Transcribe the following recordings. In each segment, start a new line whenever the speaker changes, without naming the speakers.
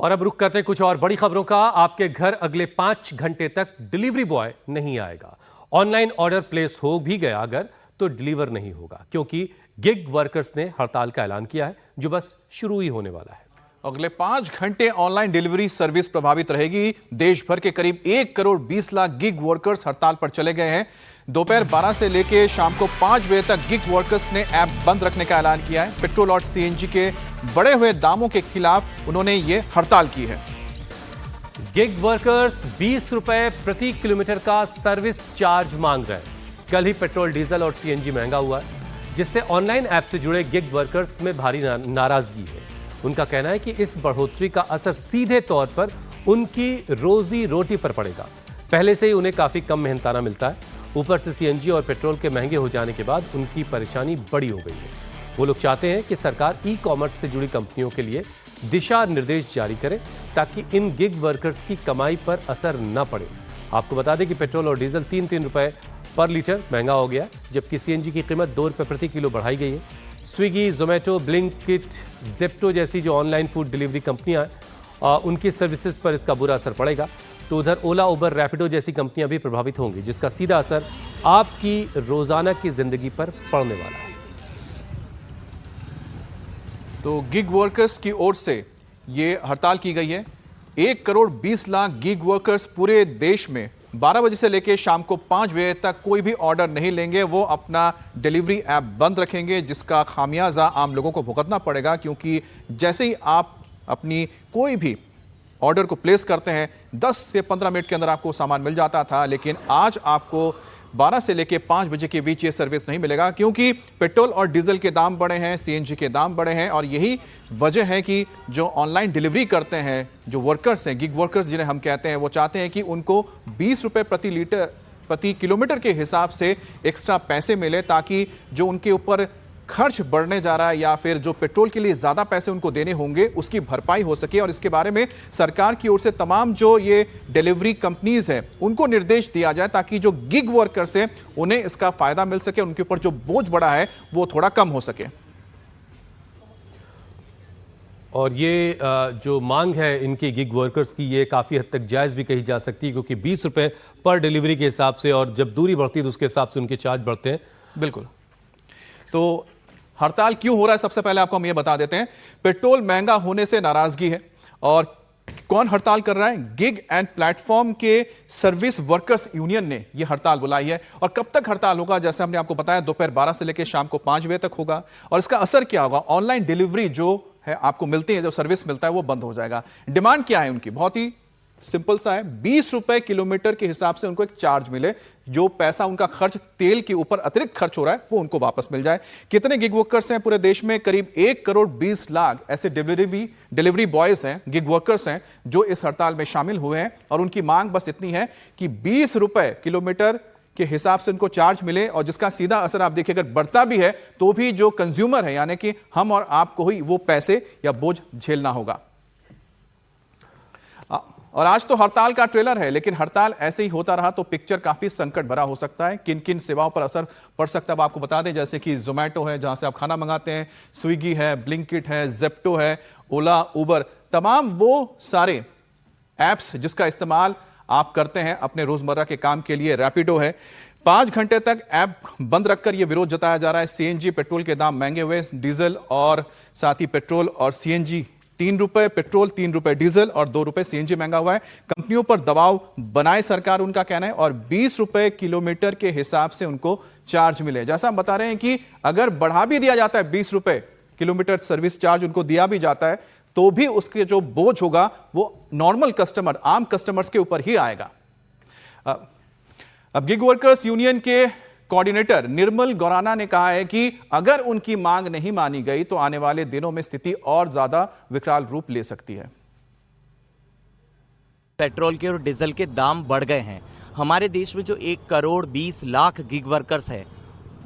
और अब रुक करते हैं कुछ और बड़ी खबरों का। आपके घर अगले 5 घंटे तक डिलीवरी बॉय नहीं आएगा। ऑनलाइन ऑर्डर प्लेस हो भी गया अगर तो डिलीवर नहीं होगा, क्योंकि गिग वर्कर्स ने हड़ताल का ऐलान किया है, जो बस शुरू ही होने वाला है।
अगले 5 घंटे ऑनलाइन डिलीवरी सर्विस प्रभावित रहेगी। देश भर के करीब 1 करोड़ 20 लाख गिग वर्कर्स हड़ताल पर चले गए हैं। दोपहर 12 से लेकर शाम को 5 बजे तक गिग वर्कर्स ने ऐप बंद रखने का ऐलान किया है। पेट्रोल और सीएनजी के बढ़े हुए दामों के खिलाफ उन्होंने ये हड़ताल की है।
गिग वर्कर्स 20 रुपए प्रति किलोमीटर का सर्विस चार्ज मांग रहे हैं। कल ही पेट्रोल, डीजल और सीएनजी महंगा हुआ है, जिससे ऑनलाइन ऐप से जुड़े गिग वर्कर्स में भारी नाराजगी है। उनका कहना है कि इस बढ़ोतरी का असर सीधे तौर पर उनकी रोजी रोटी पर पड़ेगा। पहले से ही उन्हें काफी कम मेहनताना मिलता है, ऊपर से सीएनजी और पेट्रोल के महंगे हो जाने के बाद उनकी परेशानी बड़ी हो गई है। वो लोग चाहते हैं कि सरकार ई कॉमर्स से जुड़ी कंपनियों के लिए दिशा निर्देश जारी करे, ताकि इन गिग वर्कर्स की कमाई पर असर न पड़े। आपको बता दें कि पेट्रोल और डीजल 3-3 रुपए पर लीटर महंगा हो गया, जबकि सीएनजी की कीमत 2 रुपए प्रति किलो बढ़ाई गई है। स्विगी, जोमेटो, ब्लिंकिट, जेप्टो जैसी जो ऑनलाइन फूड डिलीवरी कंपनियां उनकी सर्विसेज पर इसका बुरा असर पड़ेगा। तो उधर ओला, उबर, रैपिडो जैसी कंपनियां भी प्रभावित होंगी, जिसका सीधा असर आपकी रोजाना की जिंदगी पर पड़ने वाला है।
तो गिग वर्कर्स की ओर से ये हड़ताल की गई है। 1 करोड़ 20 लाख गिग वर्कर्स पूरे देश में 12 बजे से लेकर शाम को 5 बजे तक कोई भी ऑर्डर नहीं लेंगे। वो अपना डिलीवरी ऐप बंद रखेंगे, जिसका खामियाजा आम लोगों को भुगतना पड़ेगा, क्योंकि जैसे ही आप अपनी कोई भी ऑर्डर को प्लेस करते हैं 10 से 15 मिनट के अंदर आपको सामान मिल जाता था, लेकिन आज आपको 12 से लेकर 5 बजे के बीच ये सर्विस नहीं मिलेगा, क्योंकि पेट्रोल और डीजल के दाम बढ़े हैं, सीएनजी के दाम बढ़े हैं। और यही वजह है कि जो ऑनलाइन डिलीवरी करते हैं, जो वर्कर्स हैं, गिग वर्कर्स जिन्हें हम कहते हैं, वो चाहते हैं कि उनको 20 रुपए प्रति किलोमीटर के हिसाब से एक्स्ट्रा पैसे मिले, ताकि जो उनके ऊपर खर्च बढ़ने जा रहा है या फिर जो पेट्रोल के लिए ज्यादा पैसे उनको देने होंगे, उसकी भरपाई हो सके। और इसके बारे में सरकार की ओर से तमाम जो ये डिलीवरी कंपनीज हैं उनको निर्देश दिया जाए, ताकि जो गिग वर्कर्स हैं उन्हें इसका फायदा मिल सके, उनके ऊपर जो बोझ बढ़ा है वो थोड़ा कम हो सके।
और ये जो मांग है इनकी गिग वर्कर्स की, ये काफ़ी हद तक जायज़ भी कही जा सकती है, क्योंकि 20 रुपए पर डिलीवरी के हिसाब से, और जब दूरी बढ़ती है तो उसके हिसाब से उनके चार्ज बढ़ते हैं।
बिल्कुल। तो हड़ताल क्यों हो रहा है, सबसे पहले आपको हम ये बता देते हैं। पेट्रोल महंगा होने से नाराजगी है। और कौन हड़ताल कर रहा है? गिग एंड प्लेटफॉर्म के सर्विस वर्कर्स यूनियन ने यह हड़ताल बुलाई है। और कब तक हड़ताल होगा? जैसे हमने आपको बताया, दोपहर 12 से लेकर शाम को 5 बजे तक होगा। और इसका असर क्या होगा? ऑनलाइन डिलीवरी जो है आपको मिलती है, जो सर्विस मिलता है, वो बंद हो जाएगा। डिमांड क्या है उनकी? बहुत ही सिंपल सा है, 20 रुपए किलोमीटर के हिसाब से उनको एक चार्ज मिले। जो पैसा उनका खर्च तेल के ऊपर अतिरिक्त खर्च हो रहा है वो उनको वापस मिल जाए। कितने गिग वर्कर्स हैं पूरे देश में? करीब 1 करोड़ 20 लाख ऐसे डिलीवरी बॉयज हैं, गिग वर्कर्स हैं, जो इस हड़ताल में शामिल हुए हैं। और उनकी मांग बस इतनी है कि 20 रुपए किलोमीटर के हिसाब से उनको चार्ज मिले, और जिसका सीधा असर आप देखिए, अगर बढ़ता भी है तो भी जो कंज्यूमर है, यानी कि हम और आपको ही वो पैसे या बोझ झेलना होगा। और आज तो हड़ताल का ट्रेलर है, लेकिन हड़ताल ऐसे ही होता रहा तो पिक्चर काफी संकट भरा हो सकता है। किन किन सेवाओं पर असर पड़ सकता है आपको बता दें, जैसे कि जोमेटो है, जहां से आप खाना मंगाते हैं, स्विगी है, ब्लिंकिट है, जेप्टो है, ओला, उबर, तमाम वो सारे ऐप्स जिसका इस्तेमाल आप करते हैं अपने रोजमर्रा के काम के लिए। रैपिडो है। 5 घंटे तक ऐप बंद रखकर यह विरोध जताया जा रहा है। सीएनजी, पेट्रोल के दाम महंगे हुए, डीजल और साथ ही पेट्रोल और सीएनजी 3 रुपए पेट्रोल, 3 रुपए डीजल और 2 रुपए सीएनजी महंगा हुआ है। कंपनियों पर दबाव बनाए सरकार, उनका कहना है, और 20 रुपए किलोमीटर के हिसाब से उनको चार्ज मिले। जैसा हम बता रहे हैं कि अगर बढ़ा भी दिया जाता है, 20 रुपए किलोमीटर सर्विस चार्ज उनको दिया भी जाता है, तो भी उसके जो बोझ होगा वो नॉर्मल कस्टमर, आम कस्टमर्स के ऊपर ही आएगा। अब गिग वर्कर्स यूनियन के कोऑर्डिनेटर निर्मल गौराना ने कहा है कि अगर उनकी मांग नहीं मानी गई तो आने वाले दिनों में स्थिति और ज्यादा विकराल रूप ले सकती है।
पेट्रोल के और डीजल के दाम बढ़ गए हैं। हमारे देश में जो 1 करोड़ 20 लाख गिग वर्कर्स हैं,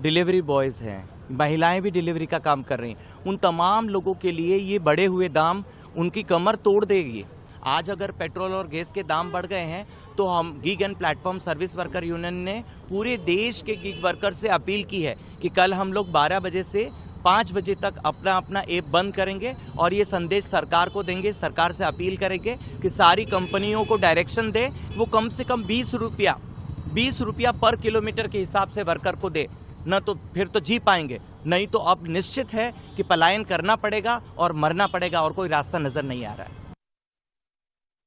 डिलीवरी बॉयज हैं, महिलाएं भी डिलीवरी का काम कर रही हैं, उन तमाम लोगों के लिए ये बढ़े हुए दाम उनकी कमर तोड़ देगी। आज अगर पेट्रोल और गैस के दाम बढ़ गए हैं तो हम gig and platform service worker union ने पूरे देश के गिग वर्कर से अपील की है कि कल हम लोग 12 बजे से 5 बजे तक अपना अपना ऐप बंद करेंगे और ये संदेश सरकार को देंगे। सरकार से अपील करेंगे कि सारी कंपनियों को डायरेक्शन दे, वो कम से कम 20 रुपया पर किलोमीटर के हिसाब से वर्कर को दे, न तो फिर तो जी पाएंगे, नहीं तो अब निश्चित है कि पलायन करना पड़ेगा और मरना पड़ेगा, और कोई रास्ता नजर नहीं आ रहा है।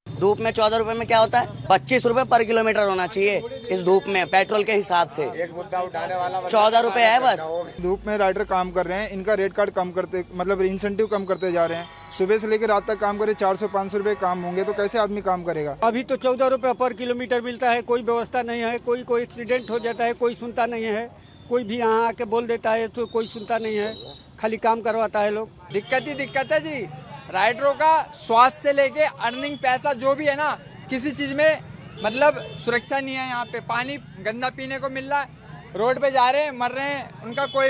धूप में 14 रुपए में क्या होता है? 25 रुपए पर किलोमीटर होना चाहिए इस धूप में पेट्रोल के हिसाब से। एक मुद्दा उठाने वाला 14 रुपए है बस।
धूप में राइडर काम कर रहे हैं, इनका रेट कार्ड कम करते, मतलब इंसेंटिव कम करते जा रहे हैं। सुबह से लेकर रात तक काम करे, 400-500 रुपए काम होंगे तो कैसे आदमी काम करेगा?
अभी तो 14 रुपए पर किलोमीटर मिलता है, कोई व्यवस्था नहीं है, कोई एक्सीडेंट हो जाता है, कोई सुनता नहीं है, कोई भी यहाँ आके बोल देता है तो कोई सुनता नहीं है, खाली काम करवाता है लोग।
दिक्कत है जी। राइडरों का स्वास्थ्य से लेके अर्निंग पैसा जो भी है ना, किसी चीज में मतलब सुरक्षा नहीं है। यहाँ पे पानी गंदा पीने को मिल रहा है, रोड पे जा रहे हैं, मर रहे हैं, उनका कोई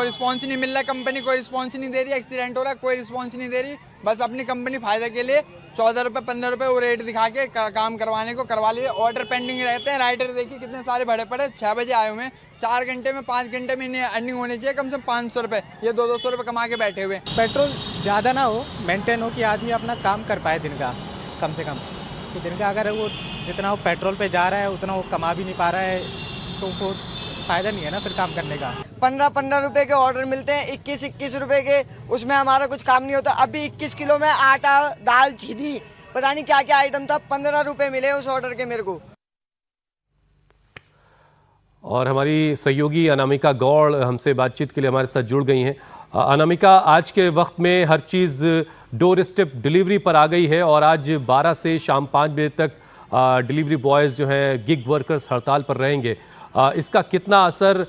रिस्पॉन्स नहीं मिल रहा है, कंपनी कोई रिस्पॉन्स नहीं दे रही, एक्सीडेंट हो रहा है कोई रिस्पॉन्स नहीं दे रही, बस अपनी कंपनी फायदे के लिए 14 रुपए 15 रुपए वो रेट दिखा के काम करवाने को करवा लिए। ऑर्डर पेंडिंग रहते हैं, राइडर देखिए कितने सारे भरे पड़े, 6 बजे आए हुए हैं, 4 घंटे में 5 घंटे में इन्हें अर्निंग होनी चाहिए कम से कम 500 रुपए, ये 200 रुपए कमा के बैठे हुए।
पेट्रोल ज़्यादा ना हो, मेंटेन हो कि आदमी अपना काम कर पाए दिन का, कम से कम कि दिन का अगर वो जितना वो पेट्रोल पे जा रहा है उतना वो कमा भी नहीं पा रहा है तो वो फायदा नहीं है ना फिर काम करने का।
15-15 रुपए के ऑर्डर मिलते हैं, 21-21 रुपए के, उसमें हमारा कुछ काम नहीं होता। अभी 21 किलो में आटा, दाल, चीनी, पता नहीं क्या क्या आइटम था, 15 रुपए मिले उस ऑर्डर के मेरे को।
और हमारी सहयोगी अनामिका गौड़ हमसे बातचीत के लिए हमारे साथ जुड़ गई हैं। अनामिका, आज के वक्त में हर चीज़ डोर स्टेप डिलीवरी पर आ गई है और आज 12 से शाम 5 बजे तक डिलीवरी बॉयज़ जो हैं, गिग वर्कर्स हड़ताल पर रहेंगे। इसका कितना असर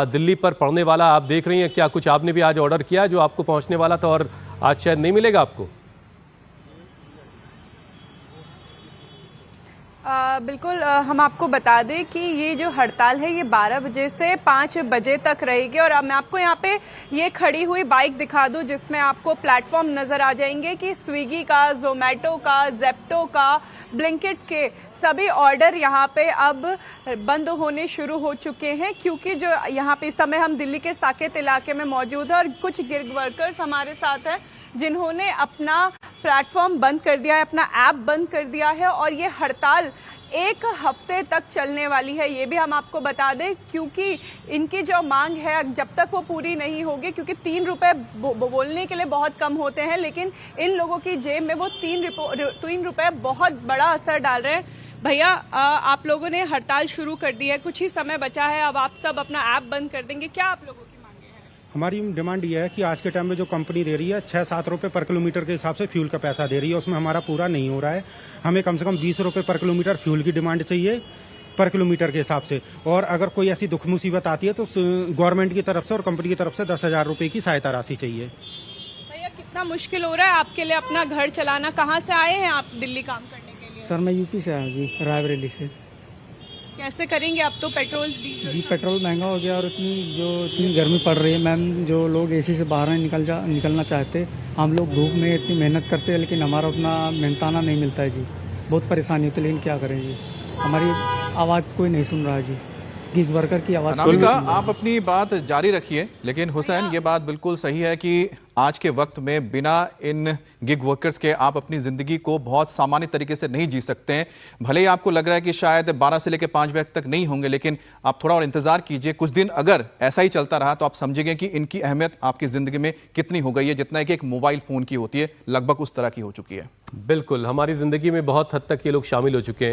दिल्ली पर पड़ने वाला आप देख रही हैं? क्या कुछ आपने भी आज ऑर्डर किया जो आपको पहुंचने वाला था और आज शायद नहीं मिलेगा आपको?
बिल्कुल, हम आपको बता दें कि ये जो हड़ताल है ये 12 बजे से 5 बजे तक रहेगी। और अब मैं आपको यहाँ पे ये खड़ी हुई बाइक दिखा दूं जिसमें आपको प्लेटफॉर्म नजर आ जाएंगे कि स्विगी का, जोमेटो का, जेप्टो का, ब्लिंकिट के सभी ऑर्डर यहाँ पे अब बंद होने शुरू हो चुके हैं, क्योंकि जो यहाँ पे इस समय हम दिल्ली के साकेत इलाके में मौजूद है और कुछ गिग वर्कर्स हमारे साथ हैं जिन्होंने अपना प्लेटफॉर्म बंद कर दिया है, अपना ऐप बंद कर दिया है और ये हड़ताल 1 हफ्ते तक चलने वाली है। ये भी हम आपको बता दें, क्योंकि इनकी जो मांग है जब तक वो पूरी नहीं होगी, क्योंकि 3 रुपए बोलने के लिए बहुत कम होते हैं, लेकिन इन लोगों की जेब में वो 3 रुपए बहुत बड़ा असर डाल रहे हैं। भैया, आप लोगों ने हड़ताल शुरू कर दी है, कुछ ही समय बचा है, अब आप सब अपना ऐप बंद कर देंगे, क्या आप लोगों की मांगे हैं?
हमारी डिमांड ये है कि आज के टाइम में जो कंपनी दे रही है 6-7 रुपए पर किलोमीटर के हिसाब से फ्यूल का पैसा दे रही है, उसमें हमारा पूरा नहीं हो रहा है। हमें कम से कम 20 रुपए पर किलोमीटर फ्यूल की डिमांड चाहिए पर किलोमीटर के हिसाब से। और अगर कोई ऐसी दुख मुसीबत आती है तो गवर्नमेंट की तरफ से और कंपनी की तरफ से 10,000 रुपए की सहायता राशि चाहिए।
भैया, कितना मुश्किल हो रहा है आपके लिए अपना घर चलाना? कहाँ से आए हैं आप दिल्ली काम करने के लिए?
सर मैं यूपी से आया हूँ जी, रायबरेली से।
कैसे करेंगे अब तो पेट्रोल
जी पेट्रोल महंगा हो गया और इतनी गर्मी पड़ रही है मैम, जो लोग एसी से बाहर निकलना चाहते, हम लोग धूप में इतनी मेहनत करते हैं लेकिन हमारा उतना मेहनताना नहीं मिलता है जी, बहुत परेशानी होती है। लेकिन क्या करें जी, हमारी आवाज़ कोई नहीं सुन रहा है जी, गिग वर्कर की आवाज़।
अनामिका, आप अपनी बात जारी रखिए, लेकिन हुसैन ये बात बिल्कुल सही है कि आज के वक्त में बिना इन गिग वर्कर्स के आप अपनी ज़िंदगी को बहुत सामान्य तरीके से नहीं जी सकते हैं। भले ही आपको लग रहा है कि शायद 12 से लेकर 5 बजे तक नहीं होंगे, लेकिन आप थोड़ा और इंतजार कीजिए। कुछ दिन अगर ऐसा ही चलता रहा तो आप समझेंगे कि इनकी अहमियत आपकी ज़िंदगी में कितनी हो गई है, जितना कि एक मोबाइल फ़ोन की होती है, लगभग उस तरह की हो चुकी है।
बिल्कुल, हमारी ज़िंदगी में बहुत हद तक ये लोग शामिल हो चुके हैं।